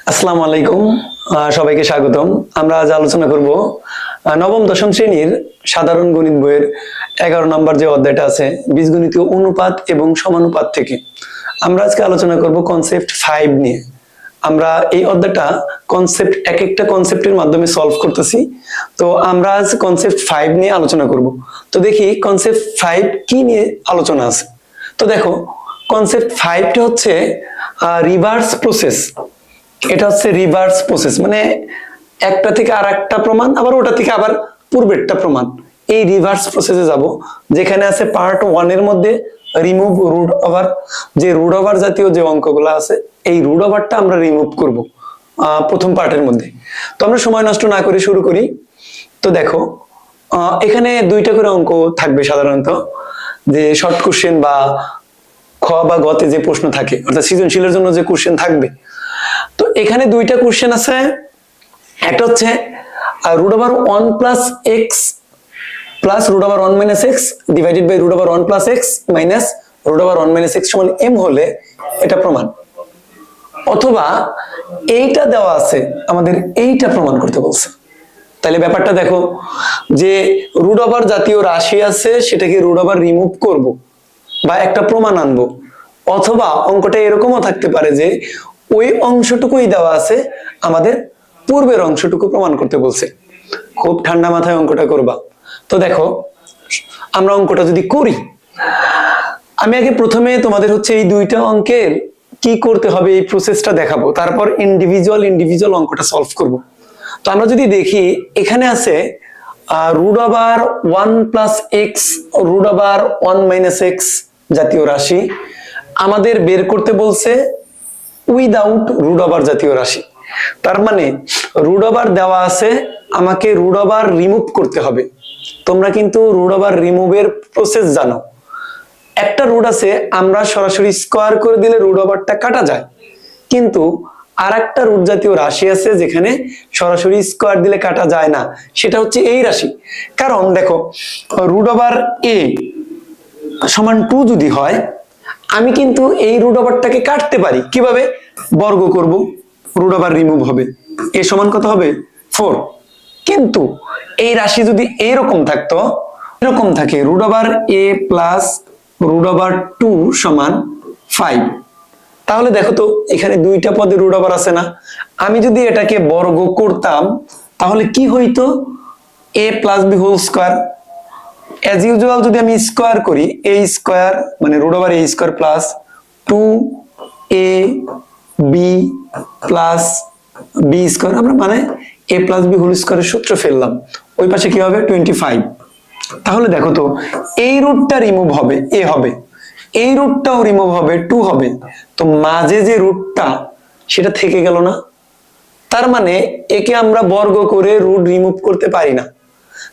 আসসালামু আলাইকুম। সবাইকে স্বাগতম। আমরা আজ আলোচনা করব নবম দশম শ্রেণীর সাধারণ গণিত বইয়ের 11 নম্বর যে অধ্যায়টা আছে বীজগণিতীয় অনুপাত এবং সমানুপাত থেকে। আমরা আজকে আলোচনা করব কনসেপ্ট 5 নিয়ে। আমরা এই অধ্যায়টা কনসেপ্ট এক একটা কনসেপ্টের মাধ্যমে সলভ করতেছি। তো আমরা আজ কনসেপ্ট 5 নিয়ে আলোচনা করব। তো দেখি কনসেপ্ট 5 কি নিয়ে আলোচনা আছে। তো দেখো কনসেপ্ট 5টা হচ্ছে রিভার্স প্রসেস। এটা হচ্ছে রিভার্স প্রসেস, মানে একটা থেকে আর একটা প্রমাণ, আবার ওটা থেকে আবার পূর্বেরটা প্রমাণ। এই রিভার্স প্রসেসে যাব, যেখানে আছে পার্ট 1 এর মধ্যে রিমুভ রুট ওভার, যে রুট ওভার জাতীয় যে অঙ্কগুলো আছে এই রুট ওভারটা আমরা রিমুভ করব প্রথম পার্টের মধ্যে। তো আমরা সময় নষ্ট না করে শুরু করি। তো দেখো এখানে দুইটা করে অঙ্ক থাকবে সাধারণত, যে শর্ট কোশ্চেন বা খ বা গতে যে প্রশ্ন থাকে, অর্থাৎ সৃজনশীলের জন্য যে কোশ্চেন থাকবে। তো এখানে দুইটা কোশ্চেন আছে। একটা হচ্ছে root over 1 plus x plus root over 1 minus x divided by root over 1 plus x minus root over 1 minus x সমান এম হলে এটা প্রমাণ। অথবা এইটা দেওয়া আছে, আমাদের এইটা প্রমাণ করতে বলছে। তাহলে ব্যাপারটা দেখো, যে রুট ওভার জাতীয় রাশি আছে সেটাকে রুট ওভার রিমুভ করব বা একটা প্রমাণ আনবো, অথবা অঙ্কটা এরকমও থাকতে পারে যে ওই অংশটুকুই দেওয়া আছে, আমাদের পূর্বের অংশটুকু প্রমাণ করতে বলছে। খুব ঠান্ডা মাথায় অঙ্কটা করবা। তো দেখো আমরা অঙ্কটা যদি করি, আমি আগে প্রথমে তোমাদের হচ্ছে এই দুইটা অঙ্কের কি করতে হবে এই প্রসেসটা দেখাবো, তারপর ইন্ডিভিজুয়াল অঙ্কটা সলভ করব। তো আমরা যদি দেখি এখানে আছে root over 1 plus x root over 1 minus x জাতীয় রাশি আমাদের বের করতে বলছে উইদাউট রুট ওভার জাতীয় রাশি। তার মানে রুট ওভার দেওয়া আছে, আমাকে রুট ওভার রিমুভ করতে হবে। তোমরা কিন্তু রুট ওভার রিমুভের প্রসেস জানো। একটা রুট আছে, আমরা সরাসরি স্কয়ার করে দিলে রুট ওভারটা কাটা যায়, কিন্তু আর একটা রুট জাতীয় রাশি আছে যেখানে সরাসরি স্কয়ার দিলে কাটা যায় না, সেটা হচ্ছে এই রাশি। কারণ দেখো রুট ওভার এ সমান 2 যদি হয়, আমি কিন্তু এই রুট ওভারটাকে কাটতে পারি। কিভাবে? বর্গ করব, রুট ওভার রিমুভ হবে, এ সমান কত হবে 4। কিন্তু এই রাশি যদি এরকম থাকতো, এরকম থাকে root over a plus root over 2 সমান 5, তাহলে দেখো তো এখানে দুইটা পদে রুট ওভার আছে না। আমি যদি এটাকে বর্গ করতাম তাহলে কি হইতো? a plus b whole square. As usual যদি আমি স্কয়ার করি, a স্কয়ার মানে root over a square plus 2a b plus b square, আমরা মানে a প্লাস b হোল স্কয়ারের সূত্র ফেললাম। ওই পাশে কি হবে 25। তাহলে দেখো তো এই রুটটা রিমুভ হবে, a হবে, এই রুটটাও রিমুভ হবে, 2 হবে। তো মাঝে যে রুটটা সেটা থেকে গেল না। তার মানে একে আমরা বর্গ করে রুট রিমুভ করতে পারি না।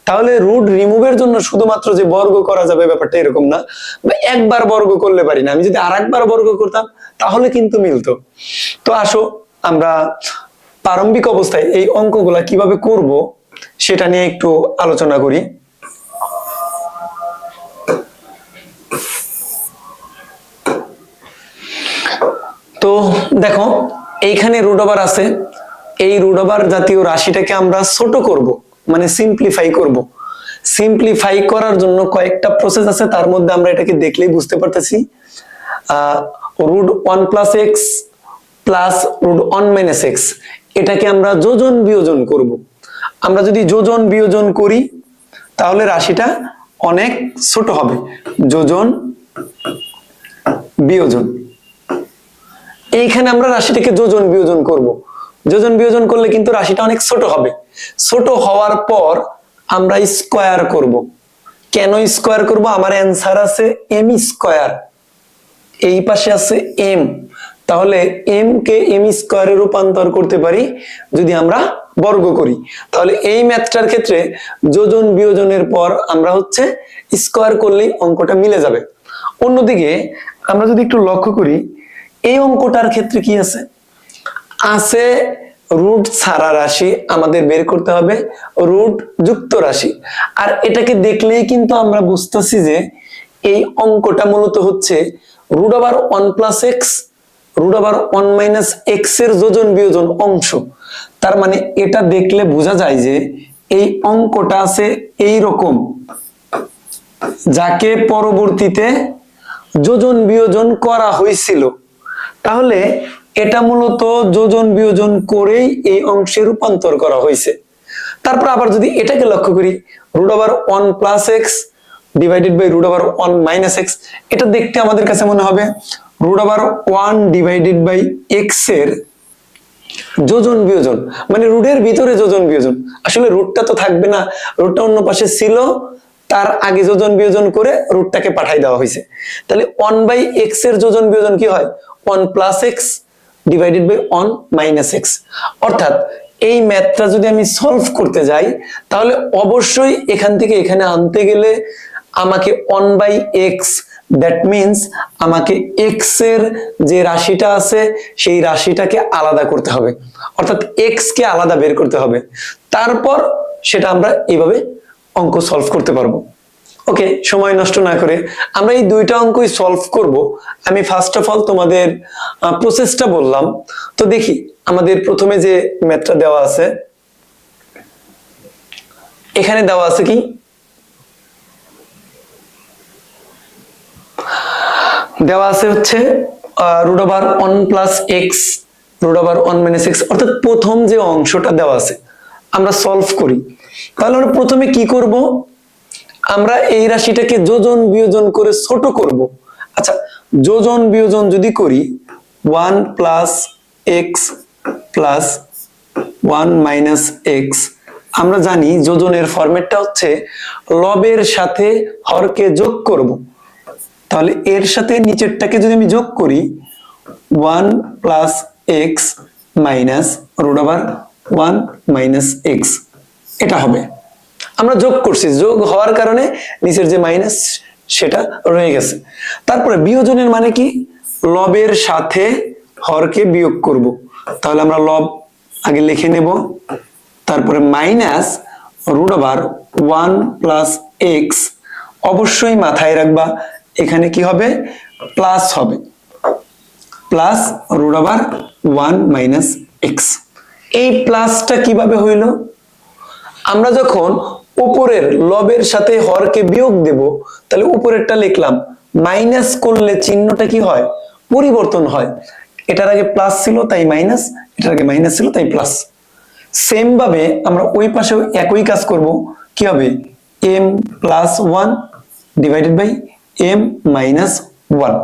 তাহলে রুট রিমুভের জন্য শুধুমাত্র যে বর্গ করা যাবে ব্যাপারটা এরকম না, একবার বর্গ করলে পারি না। আমি যদি আরেকবার বর্গ করতাম তাহলে কিন্তু মিলতো। তো আসো আমরা প্রারম্ভিক অবস্থায় এই অঙ্কগুলা কিভাবে করব সেটা নিয়ে একটু আলোচনা করি। তো দেখো এইখানে রুট ওভার আছে, এই রুট ওভার জাতীয় রাশিটাকে আমরা ছোট করব, মানে সিম্পলিফাই করব। সিম্পলিফাই করার জন্য কয়েকটা প্রসেস আছে, তার মধ্যে আমরা এটাকে দেখলেই বুঝতে পারতেছি। Root 1 plus x plus root 1 minus x, এটাকে আমরা যোজন বিয়োজন করব। আমরা যদি যোজন বিয়োজন করি তাহলে রাশিটা অনেক ছোট হবে। যোজন বিয়োজন, এইখানে আমরা রাশিটাকে যোজন বিয়োজন করব। যোজন বিয়োজন করলে কিন্তু রাশিটা অনেক ছোট হবে। ছোট হওয়ার পর আমরা স্কয়ার করব। কেন স্কয়ার করব? আমার অ্যান্সার আছে এম স্কয়ার, এই পাশে আছে এম, তাহলে এম কে এম স্কয়ারে রূপান্তর করতে পারি যদি আমরা বর্গ করি। তাহলে এই ম্যাথটার ক্ষেত্রে যোজন বিয়োজনের পর আমরা হচ্ছে স্কয়ার করলেই অঙ্কটা মিলে যাবে। অন্যদিকে আমরা যদি একটু লক্ষ্য করি, এই অঙ্কটার ক্ষেত্রে কি আছে? আছে রুট ছাড়া রাশি, আমাদের বের করতে হবে রুট যুক্ত রাশি। আর এটাকে দেখলেই কিন্তু আমরা বুঝতেছি যে এই অঙ্কটা মূলত হচ্ছে root over 1 plus x root over 1 minus x এর যোজন বিয়োজন অংশ। তার মানে এটা দেখলে বোঝা যায় যে এই অঙ্কটা আছে এই রকম, যাকে পরবর্তীতে যোজন বিয়োজন করা হয়েছিল। তাহলে এটা মূলত যোজন বিয়োজন করেই এই অংশে রূপান্তর করা হয়েছে। তারপর আবার যদি এটাকে লক্ষ্য করি, root over 1 plus x divided by root over 1 minus x, এটা দেখতে আমাদের কাছে মনে হবে root over 1 divided by x এর যোজন বিয়োজন, মানে রুটের ভিতরে যোজন বিয়োজন। আসলে রুটটা তো থাকবে না, রুটটা অন্য পাশে ছিল, তার আগে যোজন বিয়োজন করে রুটটাকে পাঠাই দেওয়া হয়েছে। তাহলে 1 বাই এক্স এর যোজন বিয়োজন কি হয়? 1 plus x divided by 1 minus x. অর্থাৎ এই ম্যাথটা যদি আমি সলভ করতে যাই, তাহলে অবশ্যই এখান থেকে এখানে আনতে গেলে আমাকে 1 বাই এক্স, দ্যাট মিনস আমাকে এক্স এর যে রাশিটা আছে সেই রাশিটাকে আলাদা করতে হবে, অর্থাৎ এক্স কে আলাদা বের করতে হবে। তারপর সেটা আমরা এইভাবে অঙ্ক সলভ করতে পারবো। ওকে, সময় নষ্ট না করে আমরা এই দুইটা অঙ্কই সলভ করব। আমি ফার্স্ট অফ অল তোমাদের প্রসেসটা বললাম। তো দেখি আমাদের প্রথমে যে ম্যাথটা দেওয়া আছে, এখানে দেওয়া আছে কি, দেওয়া আছে হচ্ছে root over 1 plus x root over 1 minus x, অর্থাৎ প্রথম যে অংশটা দেওয়া আছে আমরা সলভ করি। তাহলে আমরা প্রথমে কি করব, আমরা এই রাশিটাকে যোজন বিয়োজন করে ছোট করব। আচ্ছা, যোজন বিয়োজন যদি করি 1 plus x plus 1 minus x, আমরা জানি যোজনের ফরম্যাটটা হচ্ছে লবের সাথে হরকে যোগ করব। তাহলে এর সাথে নিচেরটাকে যদি আমি যোগ করি 1 plus x minus root over 1 minus x, এটা হবে। আমরা যোগ করছি, যোগ হওয়ার কারণে নিচের যে মাইনাস সেটা রয়ে গেছে। তারপরে বিয়োজনের মানে কি, লবের সাথে হরকে বিয়োগ করব। তাহলে আমরা লব আগে লিখে নেব, তারপরে minus root over 1 plus x, অবশ্যই মাথায় রাখবা এখানে কি হবে, প্লাস হবে, plus root over 1 minus x. এই প্লাসটা কিভাবে হইল, আমরা যখন উপরের লবের সাথে হরকে বিয়োগ দেব, তাহলে উপরেরটা লিখলাম, মাইনাস করলে চিহ্নটা কি হয়, পরিবর্তন হয়। এটার আগে প্লাস ছিল তাই মাইনাস, এটার আগে মাইনাস ছিল তাই প্লাস। সেম ভাবে আমরা ওই পাশেও একই কাজ করব, কি হবে, m plus 1 divided by m minus 1।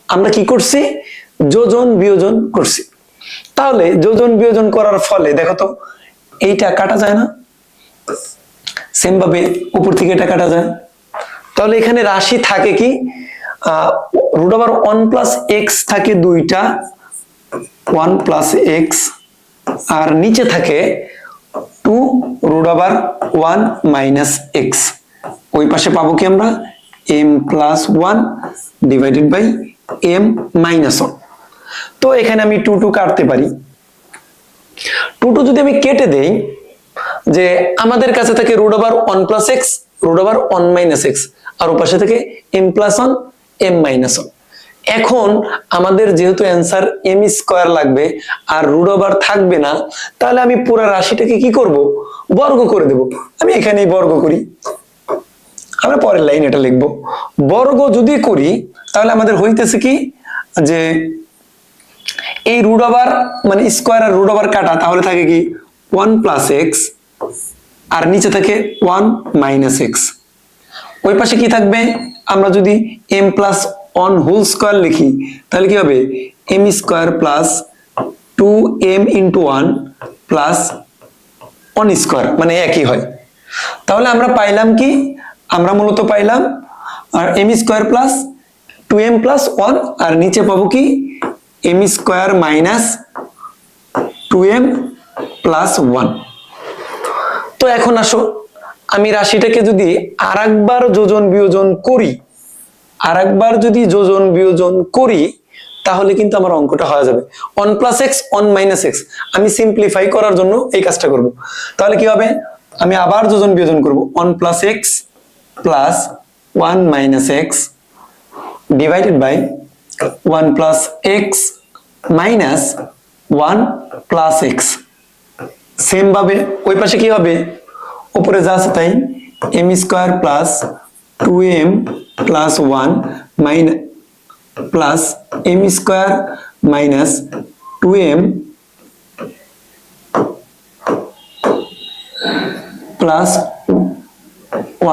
আমরা কি করছি, যোজন বিয়োজন করছি। তাহলে যোজন বিয়োজন করার ফলে দেখো তো এইটা কাটা যায় না, সেম ভাবে উপর থেকে এটা কাটা যায়। তাহলে এখানে রাশি থাকে কি, রুট ওভার 1 প্লাস এক্স থাকে দুইটা, 1 প্লাস এক্স, আর নিচে থাকে 2 রুট ওভার 1 মাইনাস এক্স। ওই পাশে পাবো কি আমরা, m plus 1 divided by m minus 1। তো এখানে আমি 2 কাটতে পারি। 2 যদি আমি কেটে দেই, যে আমাদের কাছে থাকে root over 1 plus x root over 1 minus x, আর ওপাশে থেকে m প্লাস 1 m মাইনাস 1। এখন আমাদের যেহেতু অ্যান্সার m স্কয়ার লাগবে আর রুট ওভার থাকবে না, তাহলে আমি পুরো রাশিটাকে কি করব, বর্গ করে দেব। আমি এখানেই বর্গ করি, আমরা পরের লাইন এটা লিখব। বর্গ যদি করি তাহলে আমাদের হইতেছে কি, যে এই রুট ওভার মানে স্কয়ার আর রুট ওভার কাটা, তাহলে থাকে কি 1 প্লাস এক্স আর নিচে থাকে 1 মাইনাস এক্স। ওই পাশে কি থাকবে, আমরা যদি m প্লাস 1 হোল স্কয়ার লিখি তাহলে কি হবে, m square plus 2m into 1 plus 1 square, মানে একই হয়। তাহলে আমরা পাইলাম কি, আমরা মূলত পাইলাম আর m square plus 2m plus 1, আর নিচে পাবো কি m square minus 2m plus 1। তো এখন আসো আমি রাশিটাকে যদি আরেকবার যোজন বিয়োজন করি, আরেকবার যদি যোজন বিয়োজন করি তাহলে কিন্তু আমার অঙ্কটা হয়ে যাবে 1 প্লাস এক্স 1 মাইনাস এক্স। আমি সিম্পলিফাই করার জন্য এই কাজটা করব। তাহলে কি হবে, আমি আবার যোজন বিয়োজন করব, 1 plus x plus 1 minus x divided by 1 plus x minus 1 plus x. Same ভাবে ওই পাশে কি হবে, উপরে যা আছে তাই, m square plus 2m plus 1 minus plus m square minus 2m plus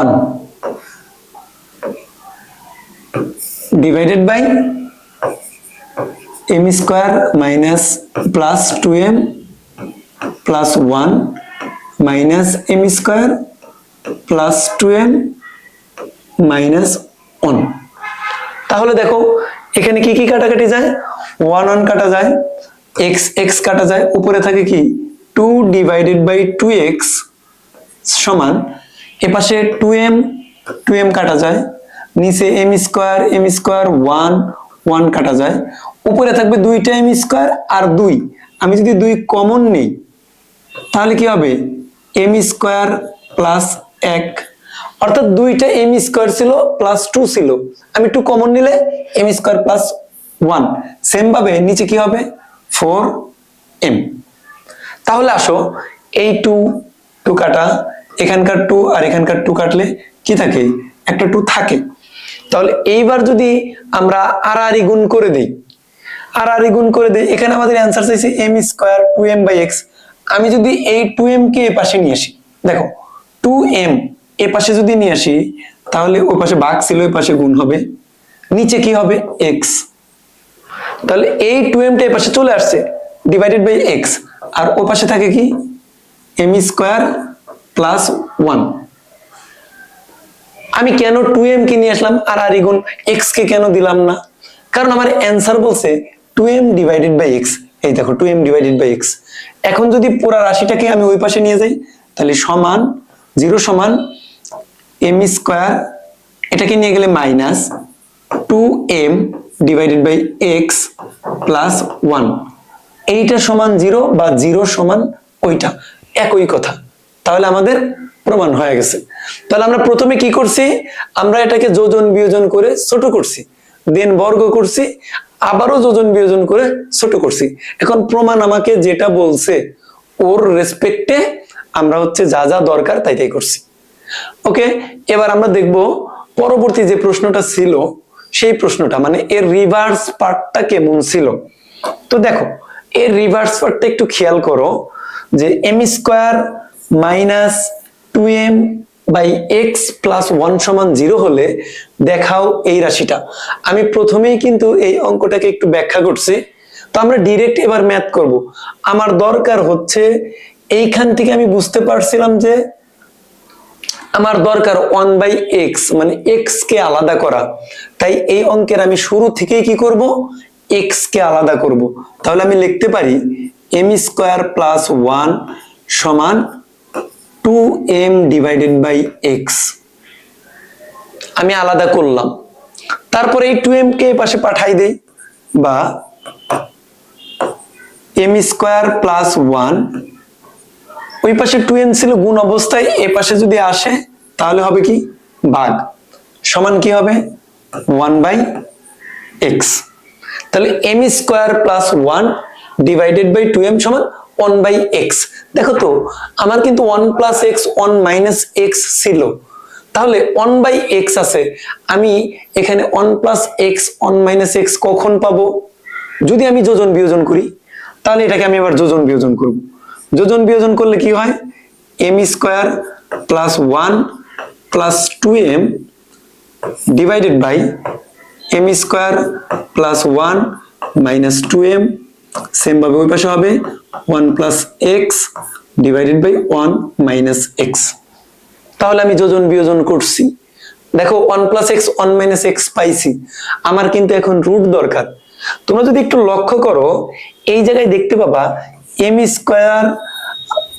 1 divided by m square minus plus 2m plus 1 minus m square plus 2m minus 1। তাহলে দেখো এখানে কি কি কাটাকাটি যায়, 1 1 কাটা যায়, x x কাটা যায়, উপরে থাকে কি 2 ডিভাইডেড বাই 2x সমান এপাশে 2m কাটা যায়, নিচে m স্কয়ার 1 1 কাটা যায়, উপরে থাকবে দুইটা m স্কয়ার আর 2। আমি যদি 2 কমন নেই তাহলে কি হবে, m স্কয়ার প্লাস 1, অর্থাৎ দুইটা m স্কয়ার ছিল প্লাস 2 ছিল, আমি 2 কমন নিলে m স্কয়ার প্লাস 1। সেম ভাবে নিচে কি হবে 4m। তাহলে আসো এই 2 কাটা, এখানকার 2 আর এখানকার 2 কাটলে কি থাকে, একটা 2 থাকে। তাহলে এইবার যদি আমরা আর গুণ করে দেই, এখানে আমাদের অ্যান্সার চাইছে m square 2m by x। আমি যদি এই 2m কে এই পাশে নিয়ে আসি, দেখো 2m এই পাশে যদি নিয়ে আসি তাহলে ওই পাশে ভাগ ছিল, ওই পাশে গুণ হবে, নিচে কি হবে x। তাহলে এই 2m টা এই পাশে চলে আসছে ডিভাইডেড বাই x, আর ওই পাশে থাকে কি m স্কয়ার প্লাস 1। আমি কেন 2m কে নিয়ে আসলাম আর গুণ x কে কেন দিলাম না, কারণ আমার অ্যান্সার বলছে 2m ডিভাইডেড বাই x। এই দেখো 2m ডিভাইডেড বাই x। এখন যদি পুরো রাশিটাকে আমি ওই পাশে নিয়ে যাই তাহলে সমান 0 সমান m স্কয়ার, এটাকে নিয়ে গেলে minus 2m divided by x plus 1। এইটা সমান 0 বা 0 সমান ওইটা, একই কথা। তাহলে আমাদের প্রমাণ হয়ে গেছে। তাহলে আমরা প্রথমে কি করছি, আমরা এটাকে যোজন বিয়োজন করে ছোট করছি, দেন বর্গ করছি, আবারও যোজন বিয়োজন করে ছোট করছি। এখন প্রমাণ আমাকে যেটা বলছে ওর রেসপেক্টে আমরা হচ্ছে যা যা দরকার তাই তাই করছি। ওকে, এবার আমরা দেখব পরবর্তী যে প্রশ্নটা ছিল সেই প্রশ্নটা, মানে এর রিভার্স পার্টটা কেমন ছিল। তো দেখো এর রিভার্স পার্টটা একটু খেয়াল করো, যে m square minus 2m by x plus 1 সমান 0 হলে দেখাও এই রাশিটা। আমি প্রথমেই কিন্তু এই অঙ্কটাকে একটু ব্যাখ্যা করছি, তো আমরা ডিরেক্ট এবার ম্যাথ করব। আমার দরকার হচ্ছে এইখান থেকে আমি বুঝতে পারছিলাম যে আমার দরকার 1 বাই x, মানে x কে আলাদা করা। তাই এই অঙ্কের আমি শুরু থেকেই কি করব, x কে আলাদা করব। তাহলে আমি লিখতে পারি m স্কয়ার প্লাস 1 সমান 2m ডিভাইডেড বাই x। আমি আলাদা করলাম, তারপরে এই 2m কে পাশে পাঠাই দেই, বা m স্কয়ার প্লাস 1, ওই পাশে 2m ছিল গুণ অবস্থায়, এ পাশে যদি আসে তাহলে হবে কি ভাগ, সমান কি হবে 1 বাই x। তাহলে m square plus 1 divided by 2m সমান 1 বাই x। দেখো তো আমার কিন্তু 1 প্লাস x 1 মাইনাস x ছিল, তাহলে 1 বাই x আছে। আমি এখানে 1 প্লাস x 1 মাইনাস x কখন পাবো, যদি আমি যোজন বিয়োজন করি। তাহলে এটাকে আমি এবার যোজন বিয়োজন করব। যোজন বিয়োজন করলে কি হয়, m square plus 1 plus 2m divided by m square plus 1 minus 2m, same ভাবে ওই পাশে হবে 1 plus x divided by 1 minus x। তাহলে আমি যোজন বিয়োজন করছি, দেখো 1 প্লাস x 1 মাইনাস x পাইছি। আমার কিন্তু এখন রুট দরকার। তোমরা যদি একটু লক্ষ্য করো এই জায়গায় দেখতে পাবা m square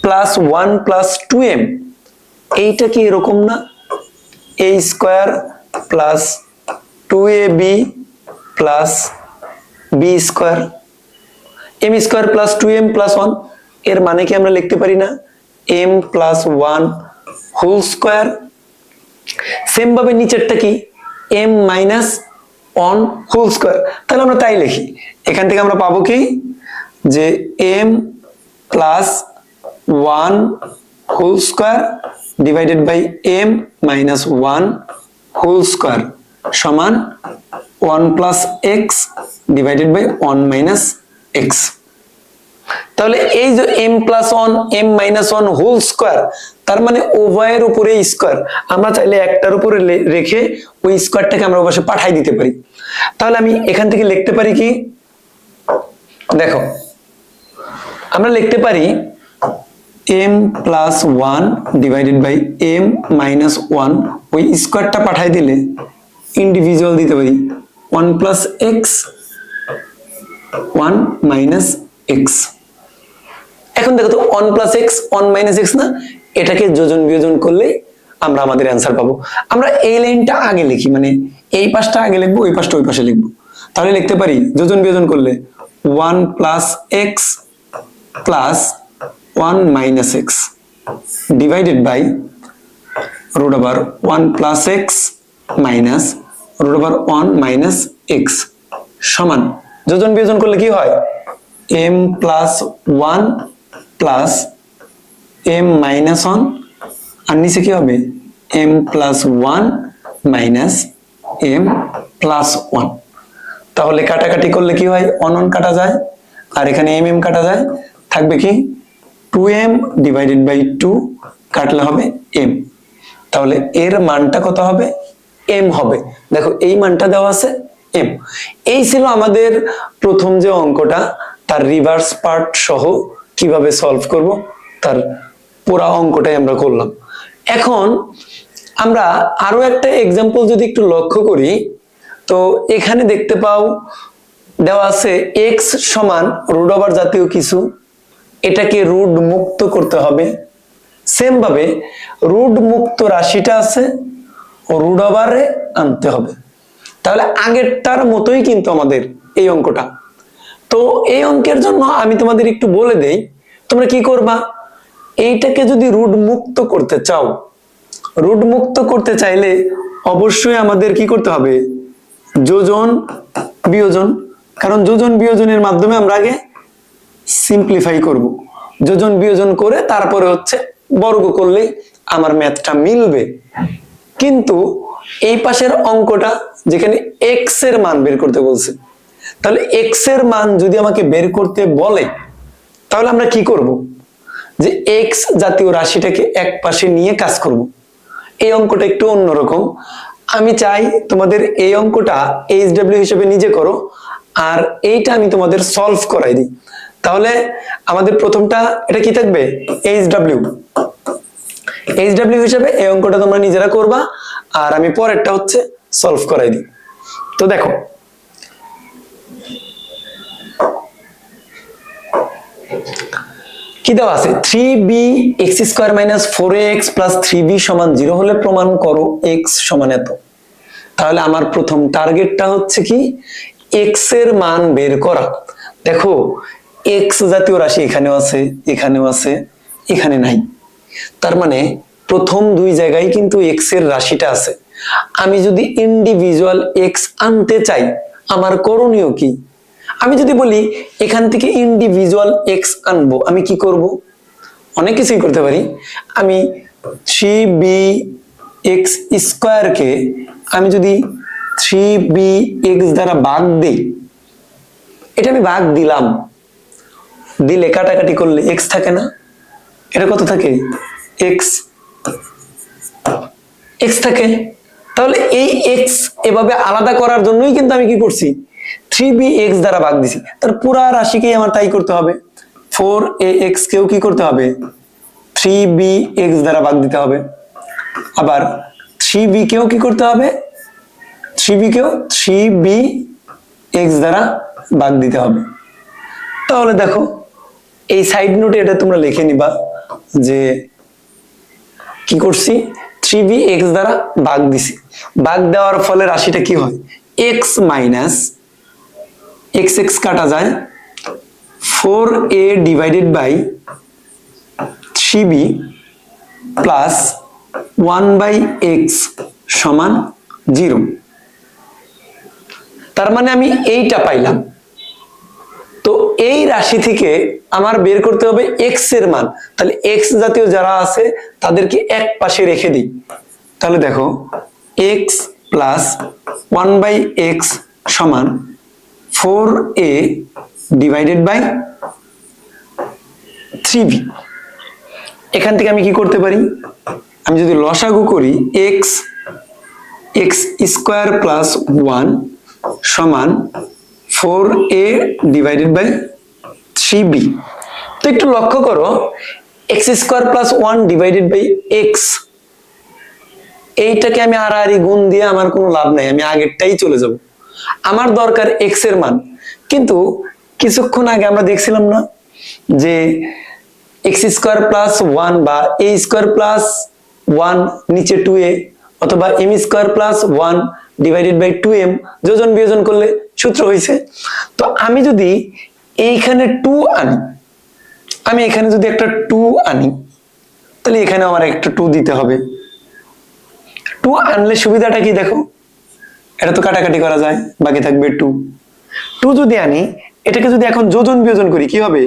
plus 1 plus 2m, এইটা কি এরকম না, a square plus 2ab plus b square, m square plus 2m plus 1, এর মানে কি আমরা লিখতে পারি না m plus 1 whole square. Same ভাবে নিচেরটা কি m minus one whole square. তাহলে আমরা তাই লিখি, এখান থেকে আমরা পাবো কি যে m plus 1 whole square divided by m minus 1 whole square সমান 1 plus x divided by 1 minus x. তাহলে এই যে m plus 1 m minus 1 whole square, তার মানে উভয়ের উপরে স্কোয়ার, আমরা চাইলে একটার উপরে রেখে ওই স্কোয়ারটাকে আমরা ওপাশে পাঠাই দিতে পারি। তাহলে আমি এখান থেকে লিখতে পারি কি, দেখো আমরা লিখতে পারি m plus 1 divided by m minus 1, ওই স্কোয়ারটা পাঠাই দিলে ইন্ডিভিজুয়াল দিতে পারি 1 প্লাস এক্স 1 মাইনাস এক্স। এখন দেখো তো 1 প্লাস এক্স 1 মাইনাস এক্স না, এটাকে যোজন বিয়োজন করলে আমরা আমাদের অ্যান্সার পাবো। আমরা এই লাইনটা আগে লিখি, মানে এই পাশটা আগে লিখবো, ওই পাশটা ওই পাশে লিখবো। তাহলে লিখতে পারি যোজন বিয়োজন করলে 1 plus x plus 1 minus x divided by root over 1 plus x minus root over 1 minus x সমান, যোজন বিয়োজন করলে কি হয় m plus 1 plus m minus 1, আর নিচে কি হবে m plus 1 minus m plus 1। তাহলে কাটাকাটি করলে কি হয়, অনন কাটা যায় আর এখানে m কাটা যায়, থাকবে কি 2m ডিভাইডেড বাই 2, কাটলে হবে m। তাহলে এর মানটা কত হবে, m হবে। দেখো এই মানটা দেওয়া আছে m। এই ছিল আমাদের প্রথম যে অঙ্কটা, তার রিভার্স পার্ট সহ কিভাবে সলভ করব তার পুরো অঙ্কটাই আমরা করলাম। এখন আমরা আরো একটা এক্সাম্পল যদি একটু লক্ষ্য করি, তো এখানে দেখতে পাও দেওয়া আছে x সমান রুট ওভার জাতীয় কিছু, এটাকে রুট মুক্ত করতে হবে। সেম ভাবে রুট মুক্ত রাশিটা আছে ও রুট ওভারে আনতে হবে। তাহলে আগেরটার মতোই কিন্তু আমাদের এই অঙ্কটা। তো এই অঙ্কের জন্য আমি তোমাদের একটু বলে দেই, তোমরা কি করবা, এইটাকে যদি রুট মুক্ত করতে চাও, রুট মুক্ত করতে চাইলে অবশ্যই আমাদের কি করতে হবে, যোজন বিয়োজন, কারণ যোজন বিয়োজনের মাধ্যমে আমরা আগে সিম্পলিফাই করব, যোজন বিয়োজন করে তারপরে হচ্ছে বর্গ করলেই আমার ম্যাথটা মিলবে। কিন্তু এই পাশের অঙ্কটা যেখানে x এর মান বের করতে বলছে, তাহলে x এর মান যদি আমাকে বের করতে বলে তাহলে আমরা কি করব, যে x জাতীয় রাশিটাকে এক পাশে নিয়ে কাজ করব। এই অঙ্কটা একটু অন্যরকম, আমি চাই তোমাদের এই অঙ্কটা HW হিসেবে নিজে করো আর এইটা আমি তোমাদের সলভ করাই দিই। তাহলে আমাদের প্রথমটা এটা কি থাকবে, HW হিসেবে এই অঙ্কটা তোমরা নিজেরা করবা আর আমি পরেরটা হচ্ছে সলভ করাই দিই। তো দেখো কি দেওয়া আছে, 3b x square minus 4ax plus 3b সমান 0 হলে প্রমাণ করো x সমান এত। তাহলে আমার প্রথম টার্গেটটা হচ্ছে কি, x এর মান বের করা। দেখো x জাতীয় রাশি এখানেও আছে, এখানেও আছে, এখানে নাই, তার মানে প্রথম দুই জায়গায় কিন্তু x এর রাশিটা আছে। আমি যদি ইন্ডিভিজুয়াল x আনতে চাই আমার করণীয় কি, আমি যদি বলি এখান থেকে ইন্ডিভিজুয়াল x আনবো, আমি কি করব, অনেক কিছুই করতে পারি। আমি 3bx স্কয়ারকে আমি যদি 3bx দ্বারা ভাগ দিই, এটা আমি ভাগ দিলাম, দিলে কাটাকাটি করলে x থাকে না, এটা কত থাকে, x থাকে। তাহলে এই x এভাবে আলাদা করার জন্যই কিন্তু আমি কি করছি, 3bx দ্বারা ভাগ দিছি। তার পুরা রাশিকেই আমার তাই করতে হবে, 4ax কেও কি করতে হবে, 3bx দ্বারা ভাগ দিতে হবে। আবার 3b কেও কি করতে হবে, 3b কেও 3bx দ্বারা ভাগ দিতে হবে। তাহলে দেখো এই সাইড নোটে এটা তোমরা লিখে নিবা যে কি করছি, 3bx দ্বারা ভাগ দিছি, ভাগ দেওয়ার ফলে রাশিটা কি হয়, x মাইনাস x কাটা যায়, 4a divided by 3b plus 1 by x সমান 0। তার মানে আমি এইটা পাইলাম। তো এই রাশি থেকে আমার বের করতে হবে এক্স এর মান। তাহলে এক্স জাতীয় যারা আছে তাদেরকে এক পাশে রেখে দিই। তাহলে দেখো এক্স প্লাস 1/x সমান 4a ডিভাইডেড বাই 3b। এখান থেকে আমি কি করতে পারি, আমি যদি লসাগু করি এক্স স্কোয়ার প্লাস 1 সমান 4a ডিভাইডেড বাই 3b। তো একটু লক্ষ্য করো x square plus 1 divided by x, এইটাকে আমি আড়াআড়ি গুণ দিয়ে আমার কোনো লাভ নাই, আমি আগেরটাই চলে যাব। আমার দরকার এক্স এর মান। কিন্তু কিছুক্ষণ আগে আমরা দেখছিলাম না যে এক্স স্কোয়ার প্লাস 1 বা এ স্কোয়ার প্লাস 1 নিচে 2a অথবা m square plus 1 divided by 2m যোজন বিয়োজন করলে সূত্র হয়েছে। তো আমি যদি এইখানে 2 আনি, আমি এখানে যদি একটা 2 আনি, তাহলে এখানে আমার একটা 2 দিতে হবে। 2 আনলে সুবিধাটা কি দেখো, এটা তো কাটাকাটি করা যায়, বাকি থাকবে 2। 2 যদি আনি, এটাকে যদি এখন যোজন বিয়োজন করি কি হবে,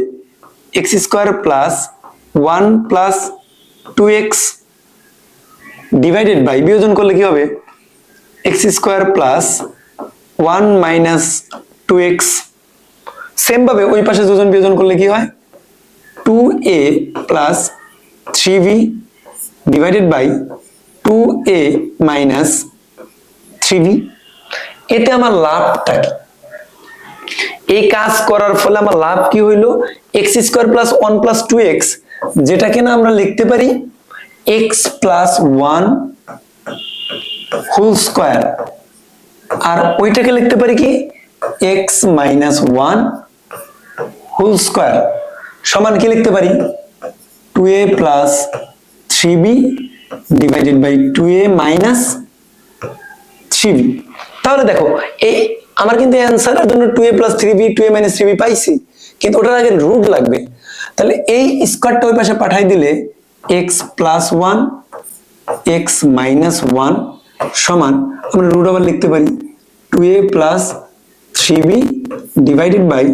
x square plus 1 plus 2x divided by, বিয়োজন করলে কি হবে, x square plus 1 minus 2x। Same ভাবে ওই পাশে যোজন বিয়োজন করলে কি হয়, 2a plus 3b divided by 2a minus 3b। এতে আমার লাভটা কি, এই কাজ করার ফলে আমার লাভ কি হইলো, x square plus 1 plus 2x, যেটাকে না আমরা লিখতে পারি x প্লাস 1 হোল স্কোয়ার, আর ওইটাকে লিখতে পারি কি x মাইনাস 1 হোল স্কোয়ার সমান কি লিখতে পারি 2a plus 3b divided by 2a minus 3b। তাহলে দেখো এই আমার কিন্তু অ্যান্সারের জন্য 2a plus 3b 2a minus 3b পাইছি, কিন্তু ওটার আগে রুট লাগবে। তাহলে এই স্কোয়ারটা ওই পাশে পাঠাই দিলে x প্লাস 1 x মাইনাস 1 সমান আমরা রুট আবার লিখতে পারি 2a plus 3b divided by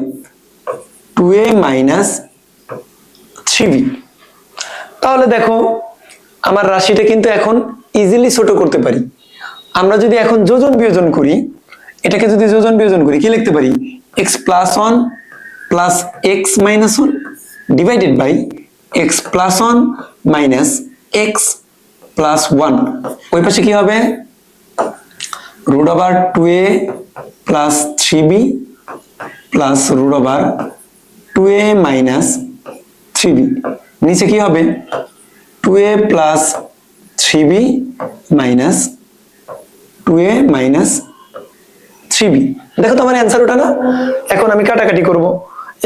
2a minus 3b। তাহলে দেখো আমার রাশিটা কিন্তু এখন ইজিলি ছোট করতে পারি। আমরা যদি এখন যোজন বিয়োজন করি, এটাকে যদি যোজন বিয়োজন করি কি লিখতে পারি, x plus 1 plus x minus 1 divided by x plus 1 minus x plus 1। ওই পাশে কি হবে, root over 2a plus 3b plus root over 2a minus 3b। নিচে কি হবে 2a plus 3b minus 2a minus 3b। দেখো তো আমার অ্যান্সার ওটা না। এখন আমি কাটাকাটি করব,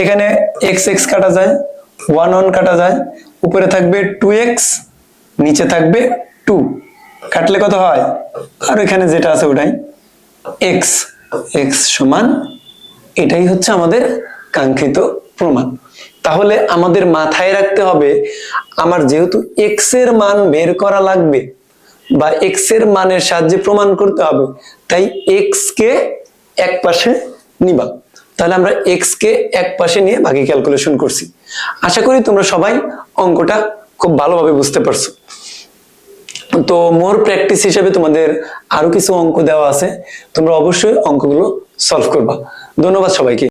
এখানে x x কাটা যায়, 1 1 কাটা যায়, উপরে থাকবে 2x নিচে থাকবে 2, কাটলে কত হয়, আর এখানে যেটা আছে ওটাই x x সমান, এটাই হচ্ছে আমাদের কাঙ্ক্ষিত প্রমাণ। তাহলে আমাদের মাথায় রাখতে হবে আমার যেহেতু x এর মান বের করা লাগবে বা x এর মানের সাহায্যে প্রমাণ করতে হবে, তাই x কে এক পাশে নিবা। তাহলে আমরা x কে এক পাশে নিয়ে বাকি ক্যালকুলেশন করছি। আশা করি তোমরা সবাই অঙ্কটা খুব ভালোভাবে বুঝতে পারছো। তো মোর প্র্যাকটিস হিসেবে তোমাদের আরো কিছু অঙ্ক দেওয়া আছে, তোমরা অবশ্যই অঙ্কগুলো সলভ করবা। ধন্যবাদ সবাইকে।